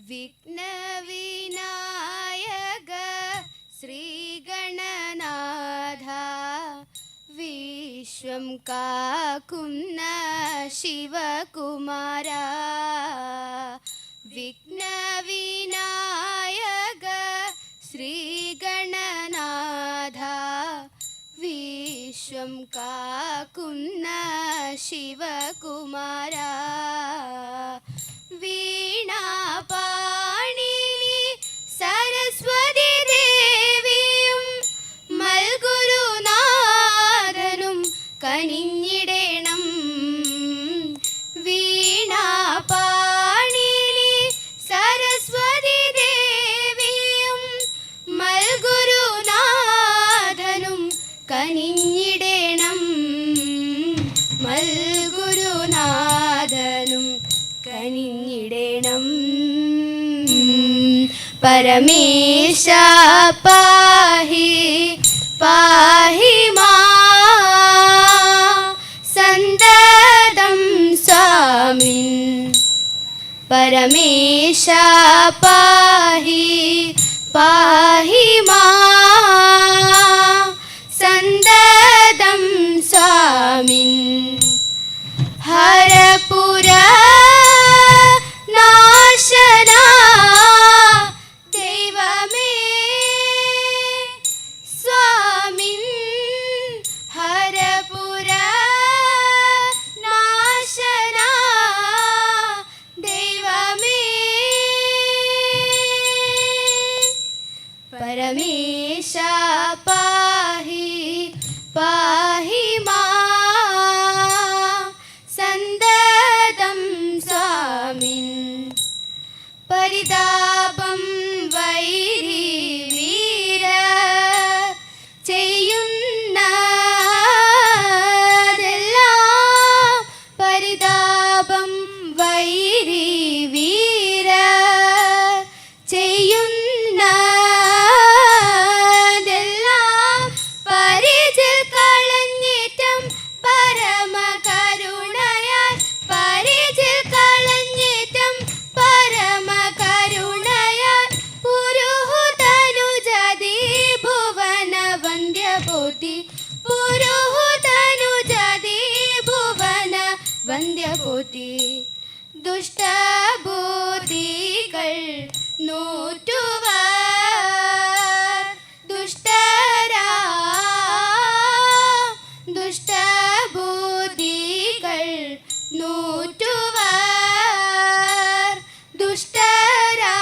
വിഘ്നവിനായക ശ്രീഗണനാഥ വിശ്വം കാക്കുന്ന ശിവകുമാര വിഘ്നവിനായക ശ്രീഗണനാഥ വിശ്വം കാക്കുന്ന ശിവകുമാര വീണാപാണിനി സരസ്വതി ദേവിയും മൽഗുരുനാഥനും കനിഞ്ഞിടേണം. വീണാപാണിനി സരസ്വതി ദേവിയും മൽഗുരുനാഥനും കനിഞ്ഞിടേണം. മൽഗുരുനാഥനും കനിഞ്ഞിടേണം. പരമേശ പാഹി പാഹി മാം സന്തതം സ്വാമിൻ. പരമേശ പാഹി പാഹി മാം സന്തതം സ്വാമിൻ. ഹരപുര നാശന ദൈവമേ സ്വാമിൻ. ഹരപുര നാശന ദൈവമേ. പരമേശ പാഹി പാഹി മാം സന്തതം സ്വാമിൻ. പരിതാപം വൈരി വീര ചെയ്യുന്നതെല്ലാം. പരിതാപം വൈരി വീര ചെയ്യുന്നതെല്ലാം. പരിചിൽ കളഞ്ഞിറ്റം പരമകരുണയാൽ. പരിചിൽ കളഞ്ഞിറ്റം പരമകരുണയാൽ. പുരുഹുതനുജതി ഭുവന വന്ദ്യപോതി. പുരുഹുതനുജതി ഭുവന വന്ദ്യപോതി. ദുഷ്ടബുദ്ധികൾ നൂറ്റുവർ ദുഷ്ടരാ. ദുഷ്ടബുദ്ധികൾ നൂറ്റുവർ ദുഷ്ടരാ.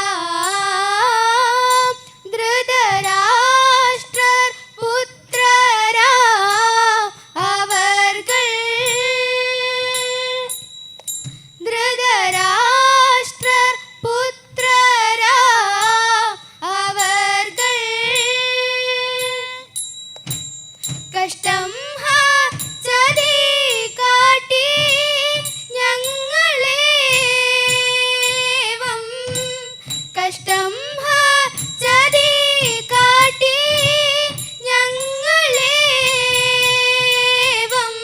ധൃതരാഷ്ട്രർ പുത്രരാ അവർകൾ. ധൃതരാഷ്ട്രർ പുത്രരാ അവർകൾ. കഷ്ടം ചതി കാട്ടി ഞങ്ങളേവം. കഷ്ടം ചതി കാട്ടി ഞങ്ങളേവം.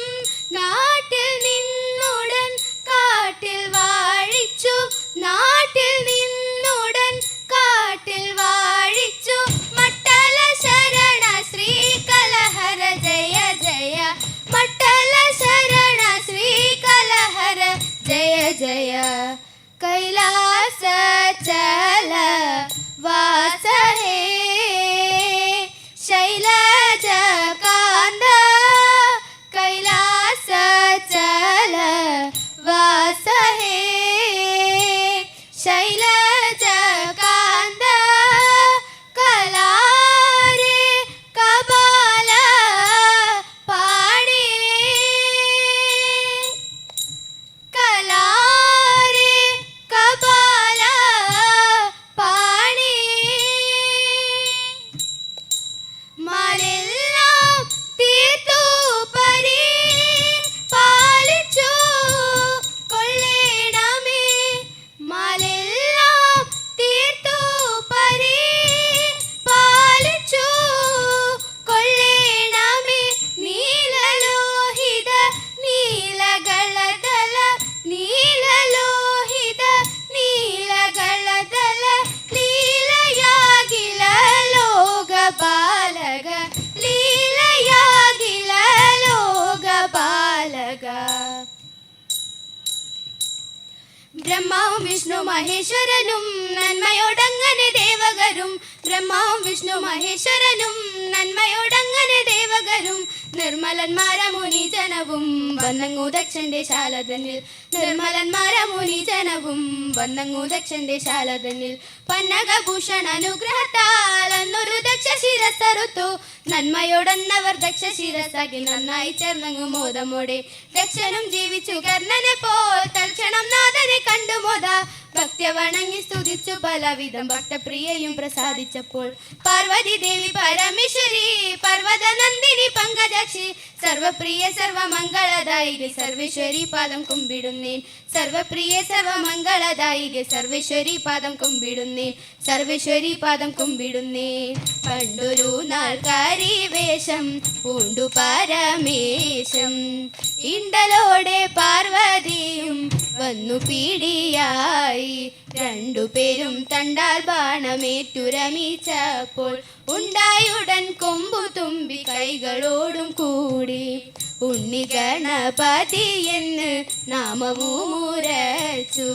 നാട്ടിൽ നിന്നുടൻ കാട്ടിൽ വാഴിച്ചു. നാട്ടിൽ നിന്നുടൻ കാട്ടിൽ വാഴിച്ചു. മട്ടല ശരണ ശ്രീ കലഹര ജയ ജയ. ബ്രഹ്മാവും വിഷ്ണു മഹേശ്വരനും നന്മയോടങ്ങനെ ദേവകരും ബ്രഹ്മാവും വിഷ്ണു മഹേശ്വരനും നന്മയോടങ്ങനെ ദേവകരും നിർമ്മലന്മാര മുനിജനവും വന്നങ്ങു ദക്ഷന്റെ ശാലതന്നിൽ നിർമ്മലന്മാര മുനിജനവും വന്നങ്ങു ദക്ഷന്റെ ശാലതന്നിൽ പന്നകഭൂഷൺ അനുഗ്രഹത്താൽ അന്നൊരു ദക്ഷ ശിരസ്സറുത്തു നന്മയോടന്നവർ ദക്ഷ ശിരസ്സാക്കി നന്നായി ചേർന്നങ്ങു മോദമോടെ ദക്ഷനും ജീവിച്ചു കർണനെ പോൽ തൽക്ഷണം നാഥനെ കണ്ടു മോദ ഭക്ത്യ വണങ്ങി സ്തുതിച്ചു പലവിധം ഭക്തപ്രിയയും പ്രസാദിച്ചപ്പോൾ പാർവതി ദേവി പരമേശ്വരി പർവ്വത നന്ദിനി പങ്കജാക്ഷി സർവപ്രിയ സർവമംഗളദായികെ സർവേശ്വരി പാദം കുമ്പിടുന്നേൻ സർവപ്രിയ സർവമംഗളദായികെ സർവേശ്വരി പാദം കുമ്പിടുന്നേൻ സർവേശ്വരി പാദം കുമ്പിടുന്നേൻ പണ്ടൊരു നാൾ വേഷം പൂണ്ടു പരമേശം ഇണ്ടലോടെ പാർവതിയും വന്നു പീഡിയായി രണ്ടുപേരും തണ്ടാൽ ബാണമേറ്റുരമിച്ചപ്പോൾ ഉണ്ടായുടൻ കൊമ്പു തുമ്പി കൈകളോടും കൂടി ഉണ്ണി ഗണപതി എന്ന് നാമവും ഉരച്ചു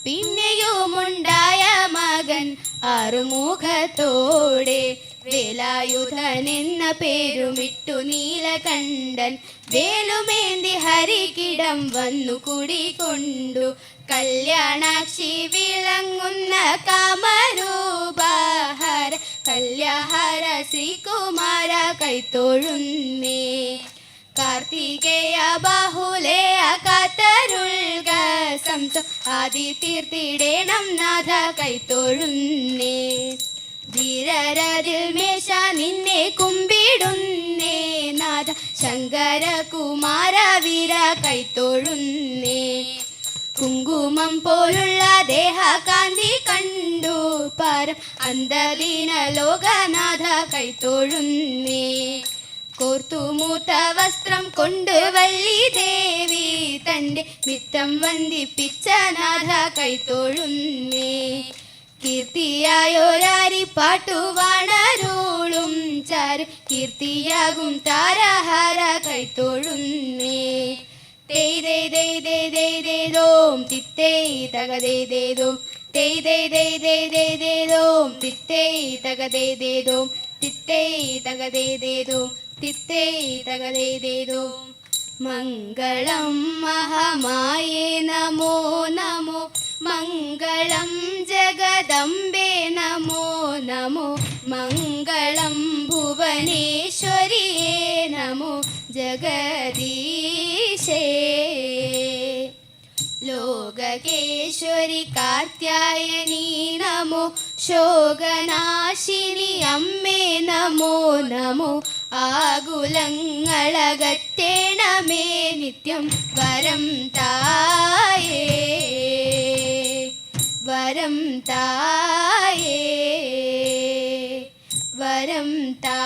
പിന്നെയുമുണ്ടായ മകൻ ആറുമുഖത്തോടെ വേലായുധൻ എന്ന പേരുമിട്ടു നീലകണ്ഠൻ വേലുമേന്തി ഹരികിടം വന്നു കുടികൊണ്ടു കല്യാണാക്ഷി വിളങ്ങുന്ന കാമരൂപഹര കല്യാഹര ശ്രീകുമാര കൈത്തൊഴുന്നേ കാർത്തികേയ ബാഹുലേയ കാത്തരുൾക സംസ ആദി തീർത്തിടേണം നാഥ കൈത്തൊഴുന്നേ ധീരരതിൽ മേശ നിന്നെ കുമ്പിടുന്നേ നാഥ ശങ്കര കുമാര വീര കൈത്തൊഴുന്നേ കുങ്കുമം പോലുള്ള ദേഹകാന്തി കണ്ടു പരം അന്തലീന ലോകനാഥ കൈത്തൊഴുന്നേ കോർത്തുമൂത്ത വസ്ത്രം കൊണ്ട് വള്ളി ദേവി തൻ്റെ മിത്തം വന്ദിപ്പിച്ച നാഥ കൈത്തൊഴുന്നേ കീർത്തിയായൊരാരി പാട്ടുവാണരുളും ചാരു കീർത്തിയാകും താരഹാര കൈത്തൊഴുന്നേ തേയ്തേയ്തേയ്തേയ്തേയ്തേയ്തോം തിത്തേയ് തകതേയ്തേയ്തോം തേയ്തേയ്തേയ്തേയ്തേയ്തേയ്തോം തിത്തേയ് തകതേയ്തേയ്തോം തിത്തേയ് തകതേയ്തേയ്തോം തിത്തേയ് തകതേയ്തേയ്തോം മംഗളം മഹാമായേ നമോ നമോ മംഗളം ജഗദംബേ നമോ നമോ മംഗളം ഭുവനേശ്വരിയേ നമോ ജഗദീശേ ലോകകേശ്വരി കാർത്യായനി നമോ ശോകനാശിനി അമ്മേ നമോ നമോ ആകുലങ്ങളകറ്റേണമേ നിത്യം വരം തായേ വരം തായേ വരം താ